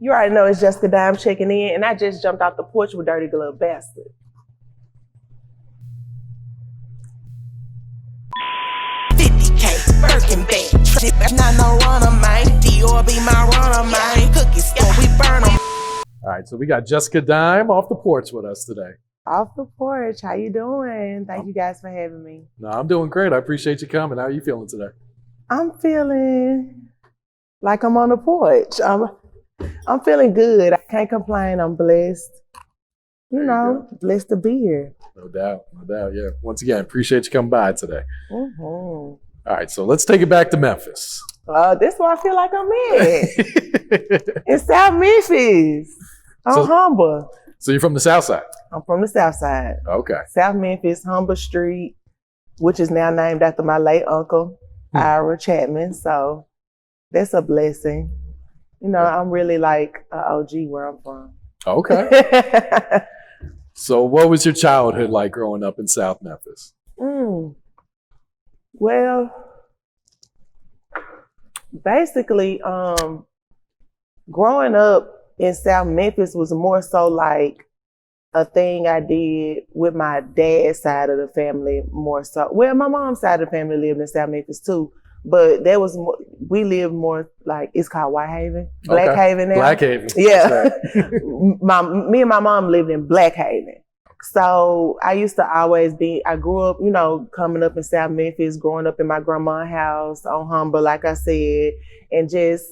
You already know it's Jessica Dime checking in, and I just jumped off the porch with Dirty Glove Bastard. Birkin bag, not no runner, man. Dior be my runner, man. Cookies, so we burn them. All right, so we got Jessica Dime off the porch with us today. Off the porch, how you doing? Thank you guys for having me. No, I'm doing great. I appreciate you coming. How are you feeling today? I'm feeling like I'm on the porch. I'm feeling good. I can't complain. I'm blessed. You know, blessed to be here. No doubt, yeah. Once again, appreciate you coming by today. Mm-hmm. All right, so let's take it back to Memphis. This is where I feel like I'm in. In South Memphis. I'm humble. So you're from the South Side? I'm from the South Side. Okay. South Memphis, Humber Street, which is now named after my late uncle, Ira Chapman. So that's a blessing. You know, I'm really like an OG where I'm from. Okay. So what was your childhood like growing up in South Memphis? Well, basically, growing up in South Memphis was more so like a thing I did with my dad's side of the family more so. Well, my mom's side of the family lived in South Memphis too, but there was more, we lived more like, it's called White Haven, Black Haven now. Black Haven. Yeah. Me and my mom lived in Black Haven. So I used to always I grew up, you know, coming up in South Memphis, growing up in my grandma's house on Humber, like I said, and just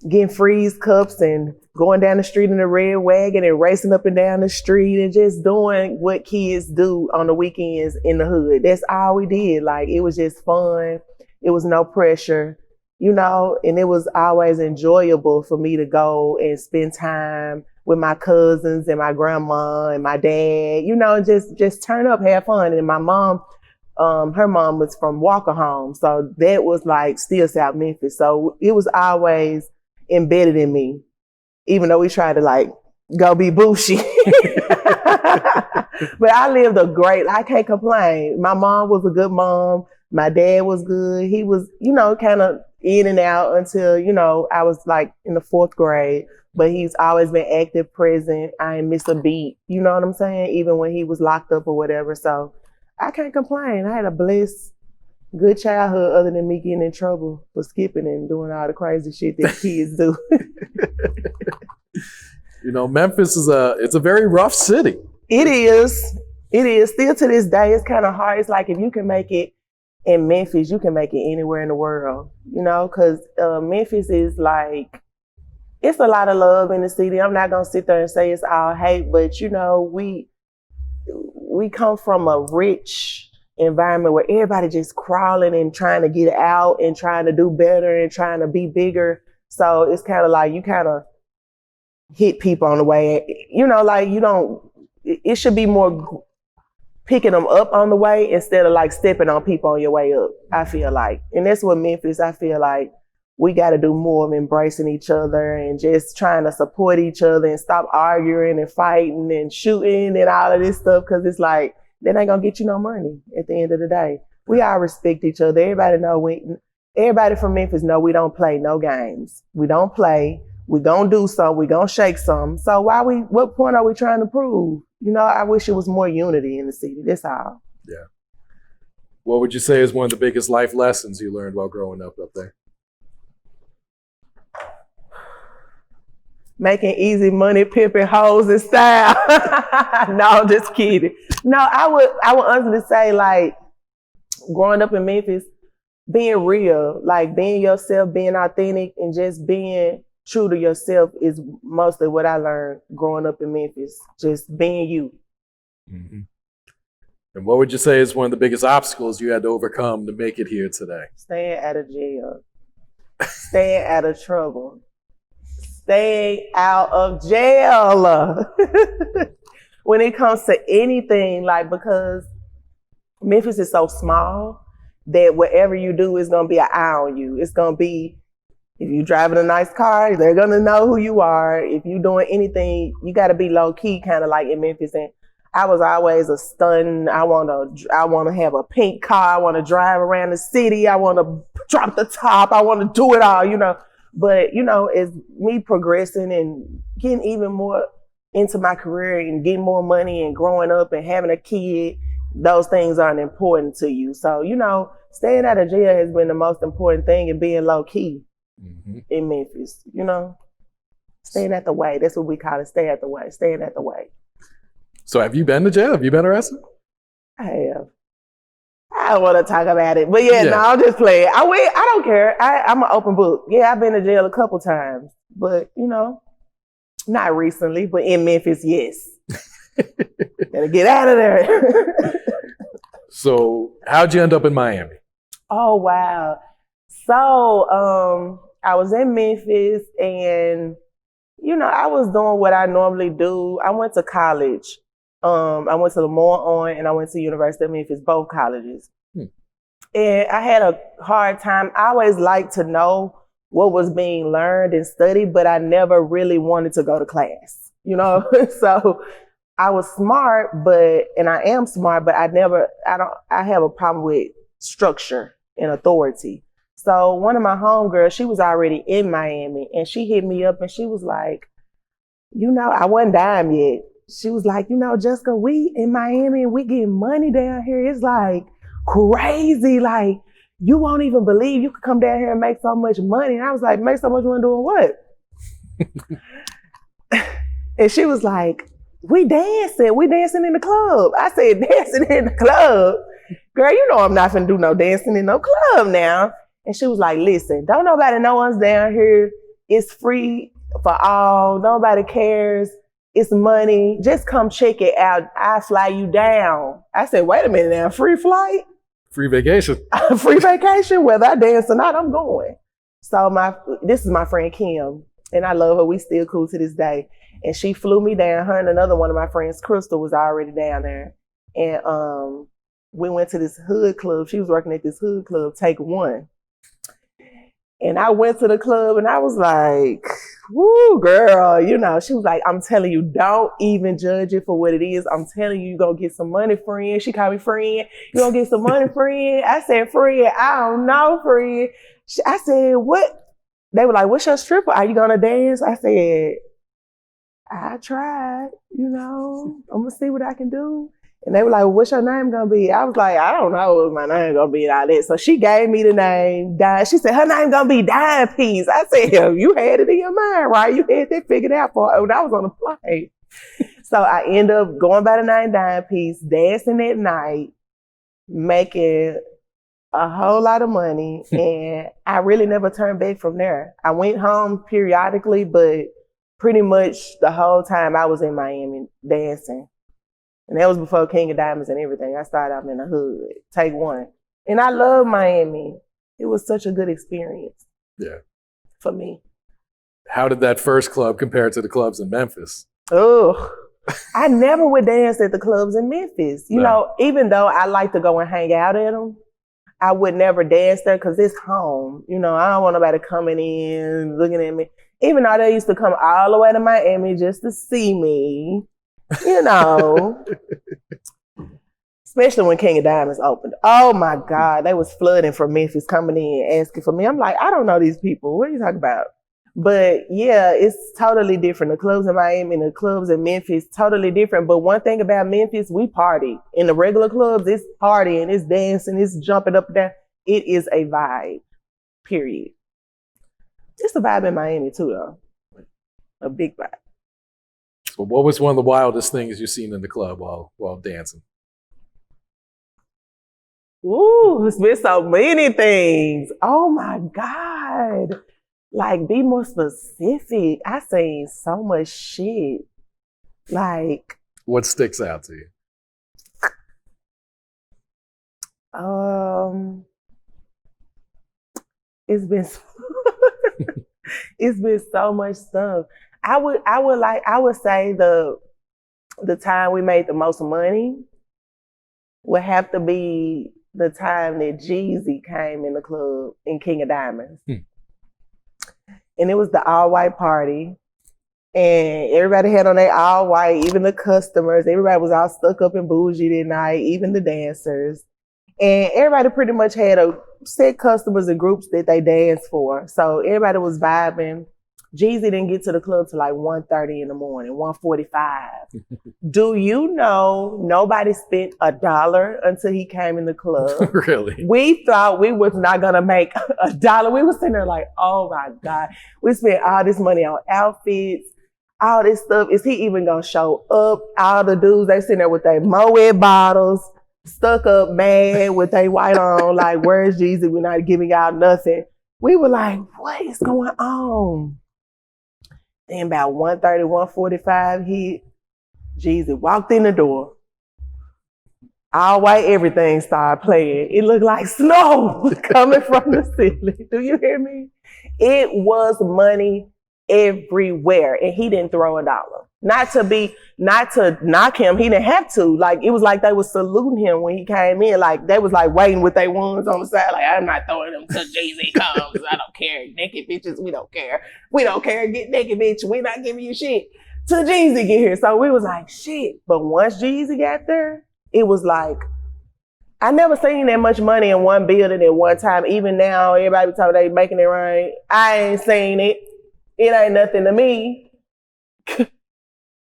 getting freeze cups and going down the street in a red wagon and racing up and down the street and just doing what kids do on the weekends in the hood. That's all we did. Like, it was just fun. It was no pressure, you know, and it was always enjoyable for me to go and spend time with my cousins and my grandma and my dad, you know, and just turn up, have fun. And my mom, her mom was from Walker Home. So that was like still South Memphis. So it was always embedded in me, even though we tried to like go be bougie. But I lived I can't complain. My mom was a good mom. My dad was good. He was, you know, kind of in and out until, you know, I was like in the 4th grade. But he's always been active, present. I ain't missed a beat. You know what I'm saying? Even when he was locked up or whatever. So I can't complain. I had a blessed, good childhood other than me getting in trouble for skipping and doing all the crazy shit that kids do. You know, Memphis it's a very rough city. It is. It is. Still to this day, it's kind of hard. It's like if you can make it in Memphis, you can make it anywhere in the world. You know, because Memphis is like, it's a lot of love in the city. I'm not gonna sit there and say it's all hate, but you know, we come from a rich environment where everybody just crawling and trying to get out and trying to do better and trying to be bigger. So it's kind of like you kind of hit people on the way. You know, like it should be more picking them up on the way instead of like stepping on people on your way up, I feel like. And that's what Memphis, I feel like, we got to do more of embracing each other and just trying to support each other and stop arguing and fighting and shooting and all of this stuff. Cause it's like, that ain't gonna get you no money at the end of the day. We all respect each other. Everybody from Memphis know we don't play no games. We don't play. We gonna do something. We gonna shake something. So what point are we trying to prove? You know, I wish it was more unity in the city. That's all. Yeah. What would you say is one of the biggest life lessons you learned while growing up there? Making easy money, pimping hoes in style. No, just kidding. No, I would honestly say, like, growing up in Memphis, being real, like being yourself, being authentic, and just being true to yourself is mostly what I learned growing up in Memphis. Just being you. Mm-hmm. And what would you say is one of the biggest obstacles you had to overcome to make it here today? Staying out of jail. Staying out of trouble. Staying out of jail. When it comes to anything, like, because Memphis is so small that whatever you do is gonna be an eye on you. It's gonna be, if you're driving a nice car, they're gonna know who you are. If you're doing anything, you gotta be low key, kind of like in Memphis. And I was always a stun. I wanna have a pink car. I wanna drive around the city. I wanna drop the top. I wanna do it all, you know. But, you know, as me progressing and getting even more into my career and getting more money and growing up and having a kid, those things aren't important to you. So, you know, staying out of jail has been the most important thing and being low key in Memphis, you know? Staying at the way. That's what we call it, stay at the way, staying at the way. So have you been to jail? Have you been arrested? I have. I don't want to talk about it. But no, I'm just playing. I don't care. I'm an open book. Yeah, I've been to jail a couple times. But, you know, not recently, but in Memphis, yes. Gotta get out of there. So how'd you end up in Miami? Oh, wow. So I was in Memphis and, you know, I was doing what I normally do. I went to college. I went to Lamar and I went to University of Memphis, both colleges. And I had a hard time. I always liked to know what was being learned and studied, but I never really wanted to go to class, you know? So I was smart, and I am smart, but I have a problem with structure and authority. So one of my homegirls, she was already in Miami and she hit me up and she was like, you know, I wasn't dime yet. She was like, you know, Jessica, we in Miami and we getting money down here. It's like crazy. Like, you won't even believe you could come down here and make so much money. And I was like, make so much money doing what? And she was like, we dancing in the club. I said, dancing in the club? Girl, you know I'm not finna do no dancing in no club now. And she was like, listen, don't nobody know us down here. It's free for all. Nobody cares. It's money. Just come check it out. I'll fly you down. I said, wait a minute now, free flight? Free vacation. Free vacation, whether I dance or not, I'm going. So this is my friend Kim, and I love her. We still cool to this day. And she flew me down. Her and another one of my friends, Crystal, was already down there. And we went to this hood club. She was working at this hood club, Take One. And I went to the club and I was like, woo, girl, you know, she was like, I'm telling you, don't even judge it for what it is. I'm telling you, you're going to get some money, friend. She called me friend. You're going to get some money, friend. I said, friend, I don't know, friend. I said, what? They were like, what's your stripper? Are you going to dance? I said, I tried, you know, I'm going to see what I can do. And they were like, what's your name going to be? I was like, I don't know what my name going to be and all that. So she gave me the name, Dime. She said, her name going to be Dime Piece. I said, you had it in your mind, right? You had that figured out when I was on the plane. So I ended up going by the name Dime Piece, dancing at night, making a whole lot of money. And I really never turned back from there. I went home periodically, but pretty much the whole time I was in Miami dancing. And that was before King of Diamonds and everything. I started out in the hood, Take One. And I love Miami. It was such a good experience. Yeah. For me. How did that first club compare to the clubs in Memphis? Oh, I never would dance at the clubs in Memphis. You know, even though I like to go and hang out at them, I would never dance there because it's home. You know, I don't want nobody coming in, looking at me. Even though they used to come all the way to Miami just to see me. You know, especially when King of Diamonds opened. Oh my God, they was flooding from Memphis coming in asking for me. I'm like, I don't know these people. What are you talking about? But yeah, it's totally different. The clubs in Miami and the clubs in Memphis, totally different. But one thing about Memphis, we party. In the regular clubs, it's partying, it's dancing, it's jumping up and down. It is a vibe, period. It's a vibe in Miami too, though. A big vibe. So what was one of the wildest things you've seen in the club while dancing? Ooh, it's been so many things. Oh my God. Like, be more specific. I seen so much shit. Like. What sticks out to you? It's been it's been so much stuff. I would say the time we made the most money would have to be the time that Jeezy came in the club in King of Diamonds. And it was the all-white party. And everybody had on their all-white, even the customers. Everybody was all stuck up and bougie that night, even the dancers. And everybody pretty much had set customers and groups that they dance for. So everybody was vibing. Jeezy didn't get to the club till like 1:30 in the morning, 1:45. Do you know nobody spent $1 until he came in the club? Really? We thought we was not gonna make $1. We was sitting there like, oh my God. We spent all this money on outfits, all this stuff. Is he even gonna show up? All the dudes, they sitting there with their Moet bottles, stuck up, mad with their white on, like, where's Jeezy? We're not giving y'all nothing. We were like, what is going on? Then about 1:30, 1:45 hit, Jeezy walked in the door. All white everything started playing. It looked like snow coming from the ceiling. Do you hear me? It was money everywhere. And he didn't throw $1. Not to knock him. He didn't have to. Like, it was like they was saluting him when he came in. Like, they was like waiting with their ones on the side. Like, I'm not throwing them till Jeezy comes. I don't care. Naked bitches, we don't care. We don't care. Get naked, bitch. We not giving you shit till Jeezy get here. So we was like, shit. But once Jeezy got there, it was like, I never seen that much money in one building at one time. Even now, everybody talking they making it right. I ain't seen it. It ain't nothing to me.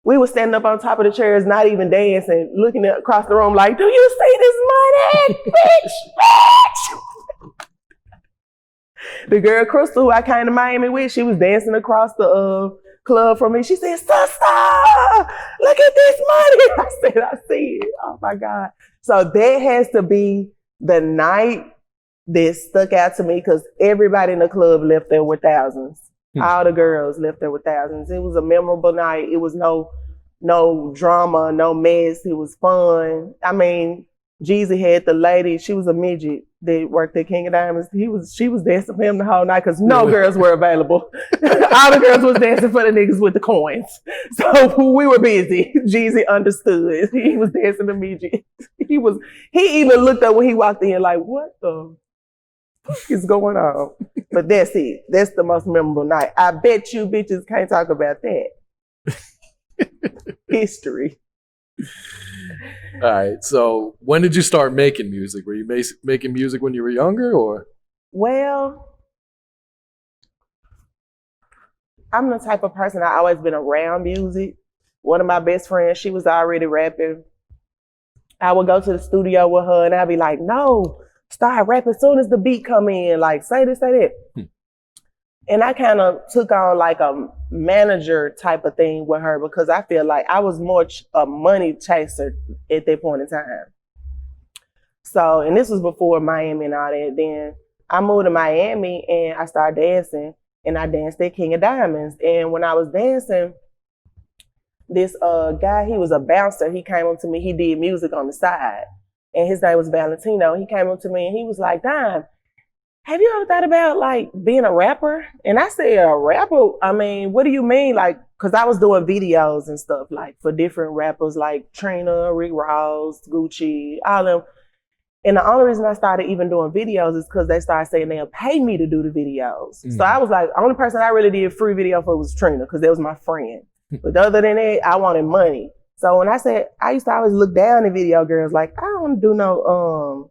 We were standing up on top of the chairs, not even dancing, looking across the room like, do you see this money, bitch? The girl, Crystal, who I came to Miami with, she was dancing across the club from me. She said, sister, look at this money. I said, I see it. Oh my God. So that has to be the night that stuck out to me because everybody in the club left there with thousands. All the girls left there with thousands. It was a memorable night. It was no drama, no mess. It was fun. I mean, Jeezy had the lady, she was a midget that worked at King of Diamonds. She was dancing for him the whole night because no girls were available. All the girls was dancing for the niggas with the coins. So we were busy. Jeezy understood. He was dancing the midget. He even looked up when he walked in like, what the fuck is going on? But that's it. That's the most memorable night. I bet you bitches can't talk about that. History. All right. So when did you start making music? Were you making music when you were younger or? Well, I'm the type of person I always been around music. One of my best friends, she was already rapping. I would go to the studio with her and I'd be like, no, start rapping as soon as the beat come in. Like, say this, say that. And I kind of took on like a manager type of thing with her because I feel like I was more a money chaser at that point in time. So, and this was before Miami and all that. Then I moved to Miami and I started dancing and I danced at King of Diamonds. And when I was dancing, this guy, he was a bouncer. He came up to me. He did music on the side. And his name was Valentino. He came up to me and he was like, Dime, have you ever thought about like being a rapper? And I said, a rapper? I mean, what do you mean? Like, cause I was doing videos and stuff like for different rappers like Trina, Rick Ross, Gucci, all them. And the only reason I started even doing videos is because they started saying they'll pay me to do the videos. Mm-hmm. So I was like, the only person I really did free video for was Trina because that was my friend. But other than that, I wanted money. So when I said, I used to always look down at video girls like, I don't do no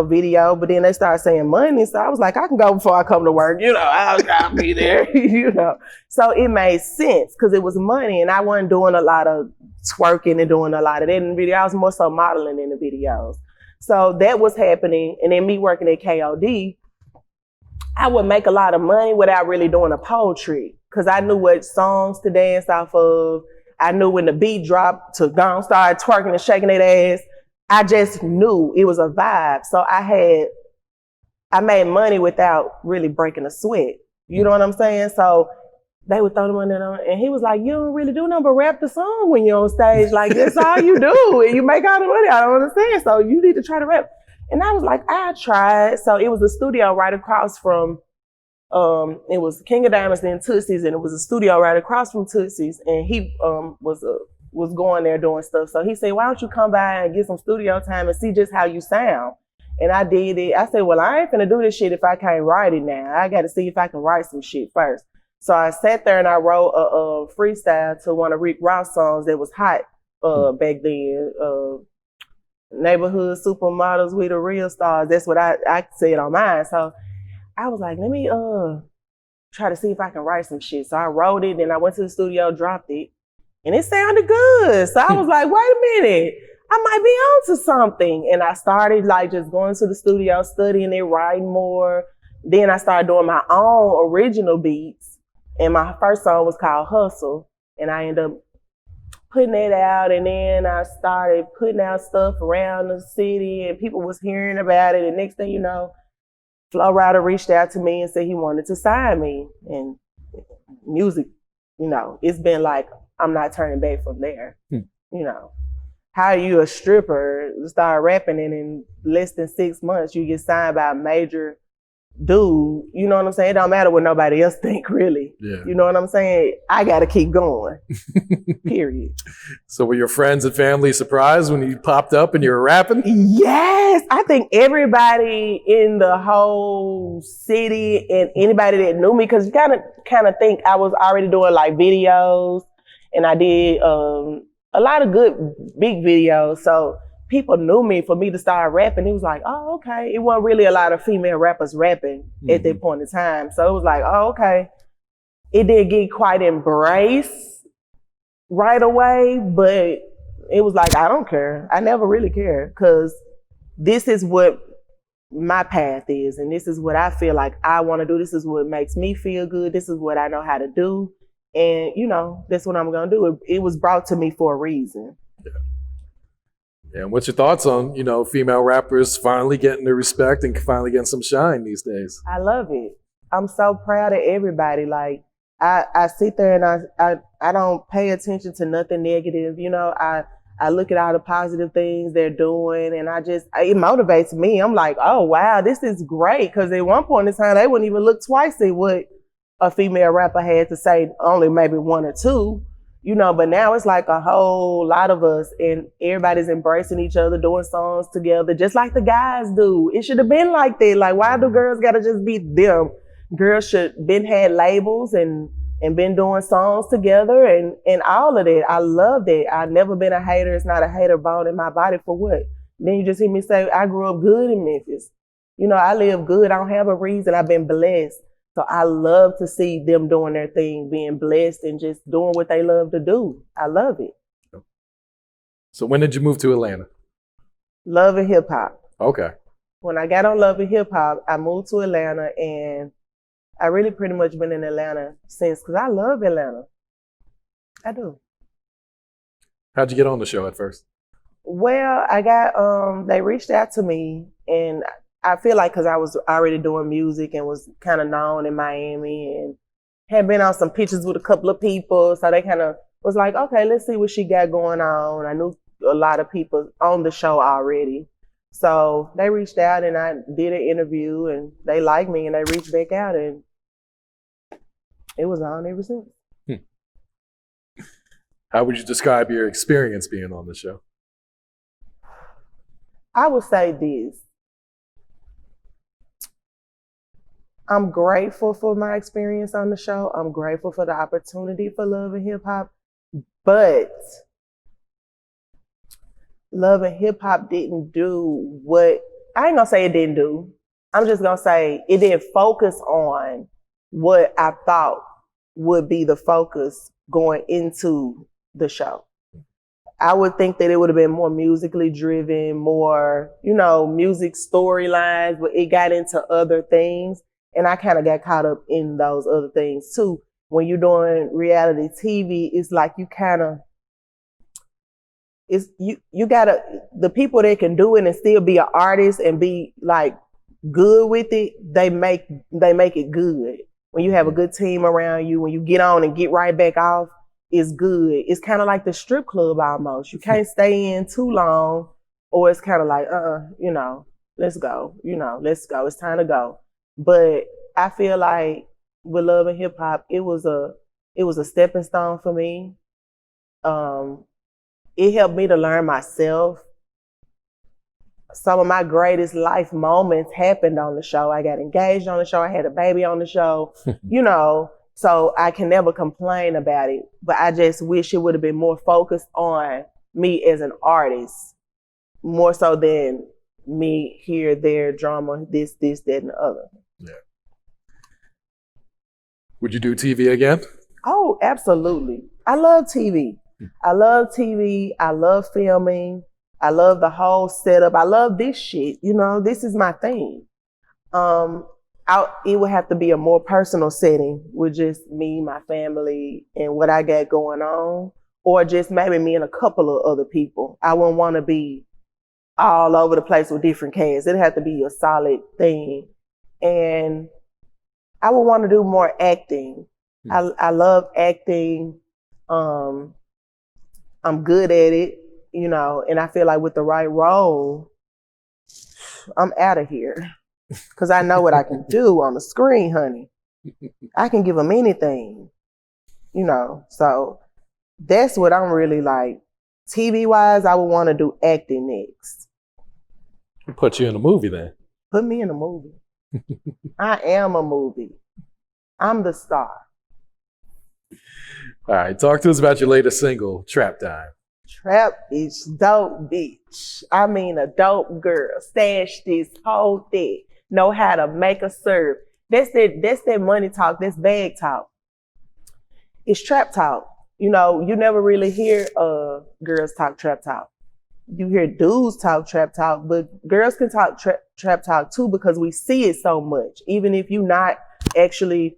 video, but then they started saying money. So I was like, I can go before I come to work. You know, I'll be there, you know. So it made sense because it was money and I wasn't doing a lot of twerking and doing a lot of that in the video. I was more so modeling in the videos. So that was happening. And then me working at KOD, I would make a lot of money without really doing a pole trick because I knew what songs to dance off of. I knew when the beat dropped to go and start twerking and shaking that ass. I just knew it was a vibe. So I made money without really breaking a sweat. You know what I'm saying? So they would throw the money on, and he was like, you don't really do nothing but rap the song when you're on stage. Like, that's all you do, and you make all the money. I don't understand. So you need to try to rap. And I was like, I tried. So it was a studio right across from, it was King of Diamonds and Tootsie's, and it was a studio right across from Tootsie's, and he was going there doing stuff. So he said, why don't you come by and get some studio time and see just how you sound? And I did it. I said, well, I ain't finna do this shit if I can't write it now. I got to see if I can write some shit first. So I sat there and I wrote a freestyle to one of Rick Ross songs that was hot back then. neighborhood supermodels, we the real stars. That's what I said on mine. So I was like, let me try to see if I can write some shit. So I wrote it, and I went to the studio, dropped it, and it sounded good. So I was like, wait a minute, I might be onto something. And I started like just going to the studio, studying it, writing more. Then I started doing my own original beats. And my first song was called Hustle. And I ended up putting it out. And then I started putting out stuff around the city, and people was hearing about it. And next thing you know, Flo-Rida reached out to me and said he wanted to sign me. And music, you know, it's been like, I'm not turning back from there. You know, how are you a stripper, start rapping, and in less than 6 months you get signed by a major dude? You know what I'm saying? It don't matter what nobody else think, really. Yeah. You know what I'm saying? I got to keep going. Period. So were your friends and family surprised when you popped up and you were rapping? Yes, I think everybody in the whole city and anybody that knew me, because you kind of think I was already doing like videos, and I did a lot of good big videos. So people knew me. For me to start rapping, it was like, oh, okay. It wasn't really a lot of female rappers rapping at that point in time. So it was like, oh, okay. It didn't get quite embraced right away, but it was like, I don't care. I never really cared, because this is what my path is, and this is what I feel like I want to do. This is what makes me feel good. This is what I know how to do. And, you know, that's what I'm going to do. It was brought to me for a reason. Yeah. And what's your thoughts on, you know, female rappers finally getting the respect and finally getting some shine these days? I love it. I'm so proud of everybody. Like, I sit there and I don't pay attention to nothing negative. You know, I look at all the positive things they're doing, and it motivates me. I'm like, oh, wow, this is great. Because at one point in time, they wouldn't even look twice at what a female rapper had to say, only maybe one or two, you know, but now it's like a whole lot of us, and everybody's embracing each other, doing songs together, just like the guys do. It should have been like that. Like, why do girls gotta just be them? Girls should been had labels and been doing songs together and all of that. I love that. I've never been a hater. It's not a hater bone in my body. For what? Then you just hear me say, I grew up good in Memphis. You know, I live good. I don't have a reason. I've been blessed. So I love to see them doing their thing, being blessed and just doing what they love to do. I love it. So when did you move to Atlanta? Love and hip hop. Okay. When I got on Love and Hip Hop, I moved to Atlanta, and I really pretty much been in Atlanta since, because I love Atlanta. I do. How'd you get on the show at first? Well, I got, they reached out to me, and I feel like because I was already doing music and was kind of known in Miami and had been on some pictures with a couple of people. So they kind of was like, okay, let's see what she got going on. I knew a lot of people on the show already. So they reached out, and I did an interview, and they liked me, and they reached back out, and it was on ever since. How would you describe your experience being on the show? I would say this. I'm grateful for my experience on the show. I'm grateful for the opportunity for Love and Hip Hop, but Love and Hip Hop didn't do what, I ain't gonna say it didn't do. I'm just gonna say it didn't focus on what I thought would be the focus going into the show. I would think that it would have been more musically driven, more, you know, music storylines, but it got into other things. And I kind of got caught up in those other things too. When you're doing reality TV, it's like you kind of, you gotta, the people that can do it and still be an artist and be like good with it, they make it good. When you have a good team around you, when you get on and get right back off, it's good. It's kind of like the strip club almost. You can't stay in too long, or it's kind of like, you know, let's go. You know, let's go. It's time to go. But I feel like with Love and Hip Hop, it was a stepping stone for me. It helped me to learn myself. Some of my greatest life moments happened on the show. I got engaged on the show. I had a baby on the show, you know, so I can never complain about it. But I just wish it would have been more focused on me as an artist more so than me here, there, drama, this, that, and the other. Yeah. Would you do TV again? Oh, absolutely. I love TV. I love TV. I love filming. I love the whole setup. I love this shit. You know, this is my thing. It would have to be a more personal setting with just me, my family, and what I got going on, or just maybe me and a couple of other people. I wouldn't want to be all over the place with different casts. It'd have to be a solid thing. And I would want to do more acting. I love acting. I'm good at it, you know, and I feel like with the right role, I'm out of here. Because I know what I can do on the screen, honey. I can give them anything, you know. So that's what I'm really like. TV-wise, I would want to do acting next. Put you in a movie then. Put me in a movie. I am a movie. I'm the star. All right, talk to us about your latest single, Trap Time. Trap bitch, dope bitch. I mean a dope girl. Stash this, hold that. Know how to make a serve. That's that money talk. That's bag talk. It's trap talk. You know, you never really hear girls talk trap talk. You hear dudes talk trap talk, but girls can talk trap talk too because we see it so much. Even if you're not actually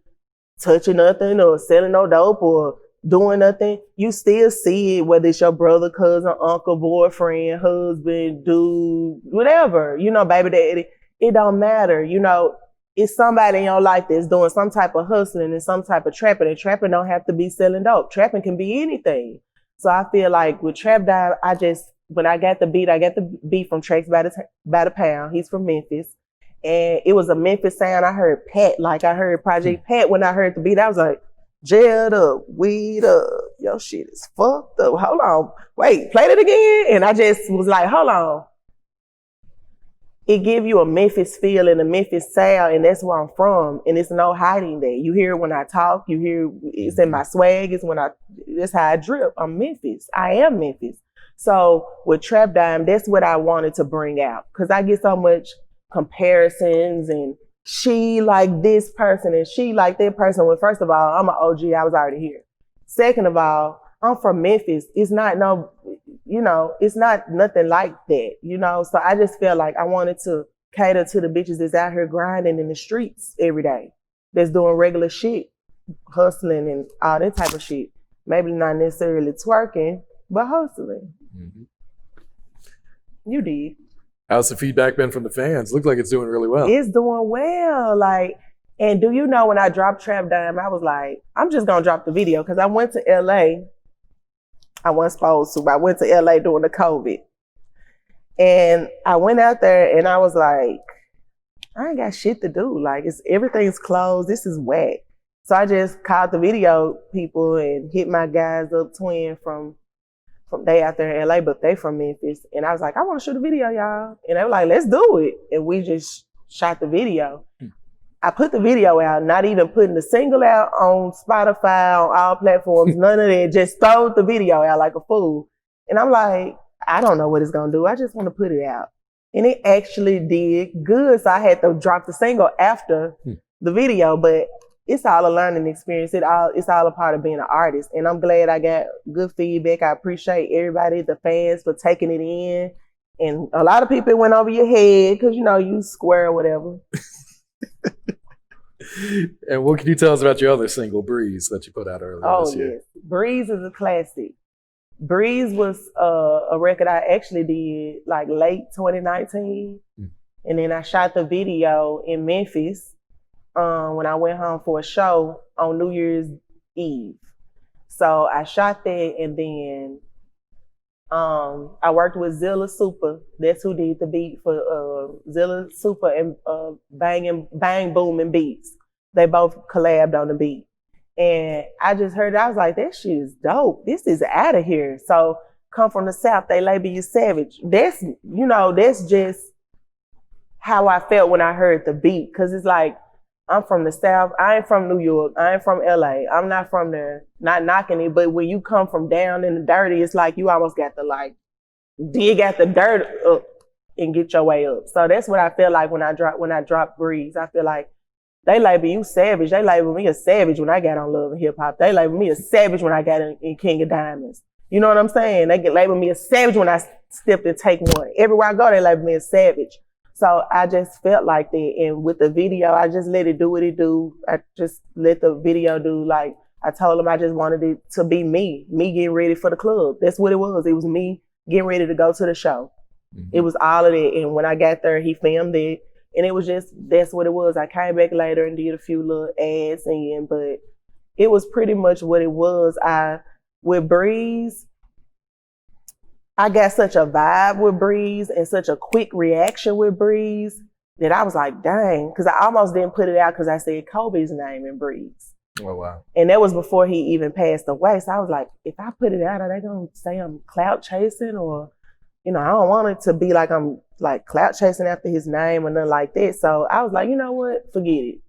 touching nothing or selling no dope or doing nothing, you still see it, whether it's your brother, cousin, uncle, boyfriend, husband, dude, whatever, you know, baby daddy. It don't matter, you know, it's somebody in your life that's doing some type of hustling and some type of trapping, and trapping don't have to be selling dope. Trapping can be anything. So I feel like with Trap Time, when I got the beat from Tracks by the Pound. He's from Memphis. And it was a Memphis sound. I heard Pat, like I heard Project Pat when I heard the beat. I was like, jailed up, weed up. Yo, shit is fucked up. Hold on. Wait, play it again? And I just was like, hold on. It give you a Memphis feel and a Memphis sound, and that's where I'm from. And it's no hiding that. You hear it when I talk. You hear it's in my swag. That's how I drip. I'm Memphis. I am Memphis. So with Trap Time, that's what I wanted to bring out. Because I get so much comparisons and she like this person and she like that person. Well, first of all, I'm an OG. I was already here. Second of all, I'm from Memphis. It's not it's not nothing like that, you know? So I just feel like I wanted to cater to the bitches that's out here grinding in the streets every day, that's doing regular shit, hustling and all that type of shit. Maybe not necessarily twerking, but hustling. Mm-hmm. You did. How's the feedback been from the fans? Looks like it's doing really well. It's doing well. Like, and do you know when I dropped Trap Time, I was like, I'm just gonna drop the video because I went to LA. I wasn't supposed to, but I went to LA during the COVID. And I went out there and I was like, I ain't got shit to do. Like, everything's closed. This is whack. So I just called the video people and hit my guys up, twin from they out there in LA, but they from Memphis. And I was like, I want to shoot a video, y'all. And they were like, let's do it. And we just shot the video. I put the video out, not even putting the single out on Spotify, on all platforms, none of that. Just throw the video out like a fool. And I'm like, I don't know what it's going to do. I just want to put it out. And it actually did good. So I had to drop the single after the video, but it's all a learning experience. It's all a part of being an artist. And I'm glad I got good feedback. I appreciate everybody, the fans, for taking it in. And a lot of people went over your head because, you know, you square or whatever. And what can you tell us about your other single, Breeze, that you put out earlier this year? Yes. Breeze is a classic. Breeze was a record I actually did like late 2019. And then I shot the video in Memphis when I went home for a show on New Year's Eve. So I shot that, and then I worked with Zilla Super. That's who did the beat for Zilla Super and Bang Boom and Beats. They both collabed on the beat. And I just heard it. I was like, that shit is dope. This is out of here. So come from the South, they label you savage. That's just how I felt when I heard the beat. Cause it's like, I'm from the South. I ain't from New York. I ain't from LA. I'm not from there. Not knocking it, but when you come from down in the dirty, it's like you almost got to like dig out the dirt up and get your way up. So that's what I feel like when I drop Breeze. I feel like they label you savage. They label me a savage when I got on Love and Hip Hop. They label me a savage when I got in King of Diamonds. You know what I'm saying? They get label me a savage when I stepped in Take One. Everywhere I go, they label me a savage. So I just felt like that. And with the video, I just let it do what it do. I just let the video do. Like, I told him I just wanted it to be me getting ready for the club. That's what it was. It was me getting ready to go to the show. Mm-hmm. It was all of that. And when I got there, he filmed it. And it was just, that's what it was. I came back later and did a few little ads in, but it was pretty much what it was. With Breeze, I got such a vibe with Breeze and such a quick reaction with Breeze that I was like, dang, because I almost didn't put it out because I said Kobe's name in Breeze. Oh, wow. And that was before he even passed away. So I was like, if I put it out, are they going to say I'm clout chasing? Or, I don't want it to be like I'm like clout chasing after his name or nothing like that. So I was like, you know what? Forget it.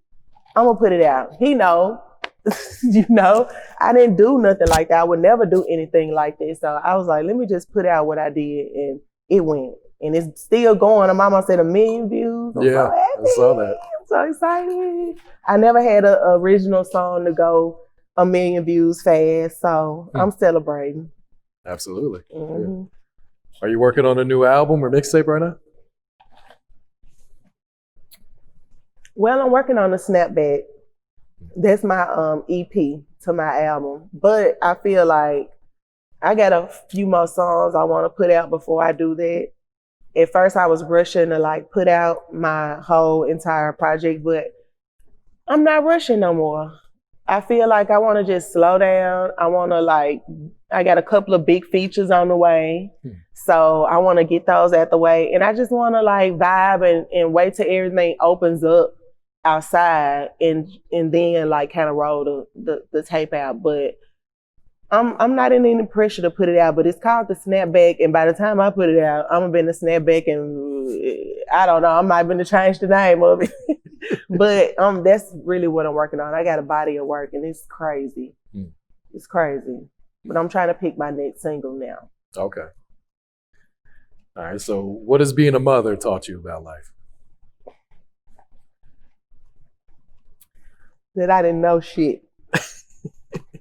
I'm going to put it out. He know. I didn't do nothing like that. I would never do anything like that. So I was like, let me just put out what I did, and it went. And it's still going. I'm almost at 1 million views. I'm so happy. I saw that. I'm so excited. I never had an original song to go 1 million views fast, so I'm celebrating. Absolutely. Mm-hmm. Yeah. Are you working on a new album or mixtape right now? Well, I'm working on a Snapback. That's my EP to my album. But I feel like I got a few more songs I want to put out before I do that. At first I was rushing to like put out my whole entire project, but I'm not rushing no more. I feel like I want to just slow down. I got a couple of big features on the way. So I want to get those out the way. And I just want to like vibe and wait till everything opens up outside and then like kind of roll the tape out. But I'm not in any pressure to put it out, but it's called the Snapback, and by the time I put it out, I'm gonna be in the Snapback, and I don't know, I might be to change the name of it. But that's really what I'm working on. I got a body of work, and it's crazy. It's crazy. But I'm trying to pick my next single now. Okay. All right, so what has being a mother taught you about life? That I didn't know shit.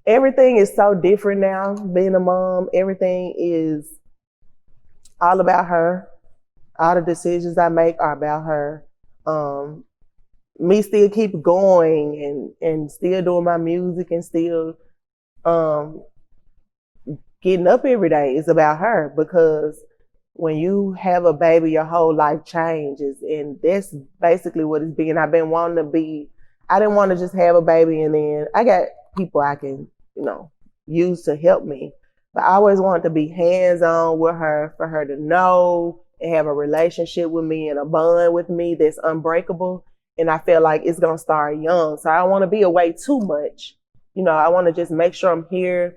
Everything is so different now. Being a mom, everything is all about her. All the decisions I make are about her. Me still keep going and still doing my music and still getting up every day is about her, because when you have a baby, your whole life changes, and that's basically what it's been. I've been wanting to be. I didn't want to just have a baby and then I got people I can, use to help me. But I always wanted to be hands-on with her, for her to know and have a relationship with me and a bond with me that's unbreakable. And I feel like it's going to start young. So I don't want to be away too much. I want to just make sure I'm here.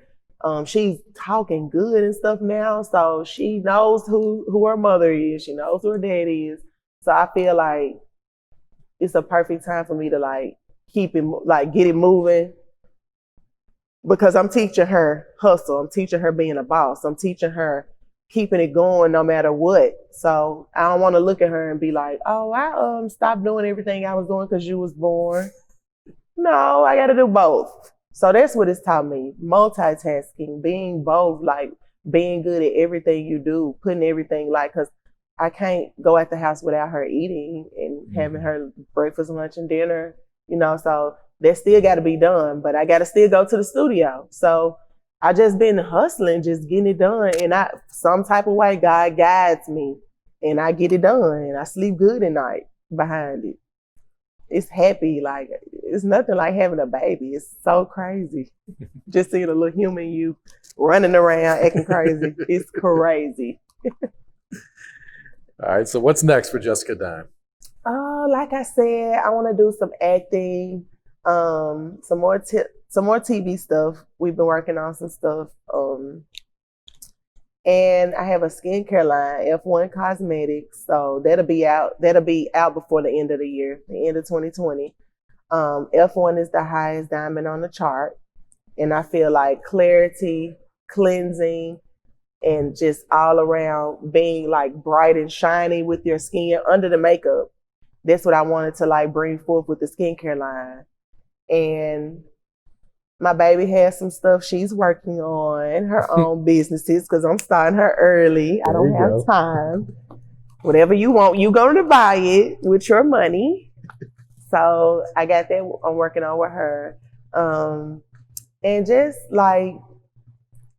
She's talking good and stuff now. So she knows who her mother is. She knows who her dad is. So I feel like it's a perfect time for me to like keep it, like get it moving. Because I'm teaching her hustle. I'm teaching her being a boss. I'm teaching her keeping it going no matter what. So I don't want to look at her and be like, oh, I stopped doing everything I was doing because you was born. No, I got to do both. So that's what it's taught me. Multitasking, being both, like being good at everything you do, putting everything because I can't go at the house without her eating and having her breakfast, lunch, and dinner, so that still got to be done, but I got to still go to the studio. So I just been hustling, just getting it done. And some type of way, God guides me and I get it done and I sleep good at night behind it. It's happy. Like, it's nothing like having a baby. It's so crazy. Just seeing a little human you running around, acting crazy. It's crazy. All right. So what's next for Jessica Dime? Like I said, I want to do some acting. Some more TV stuff. We've been working on some stuff. And I have a skincare line, F1 Cosmetics. So that'll be out before the end of the year, the end of 2020. F1 is the highest diamond on the chart. And I feel like clarity, cleansing, and just all around being like bright and shiny with your skin under the makeup. That's what I wanted to like bring forth with the skincare line. And my baby has some stuff she's working on, her own businesses, because I'm starting her early. I don't have time. Whatever you want, you're going to buy it with your money. So I got that I'm working on with her. And just like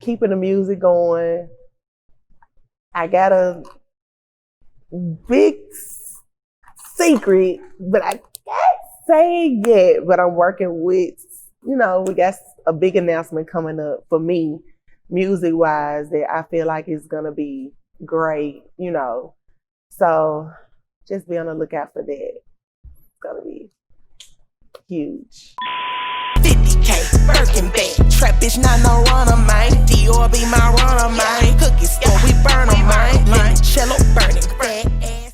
keeping the music going. I got a big secret, but I can't say it yet. But I'm working with, we got a big announcement coming up for me, music-wise, that I feel like is going to be great, So just be on the lookout for that. It's going to be huge. 50K, Birkin bag, trap bitch, not no runner, man. Dior be my runner, man. Cookie store, we burn 'em, man. Cello burning,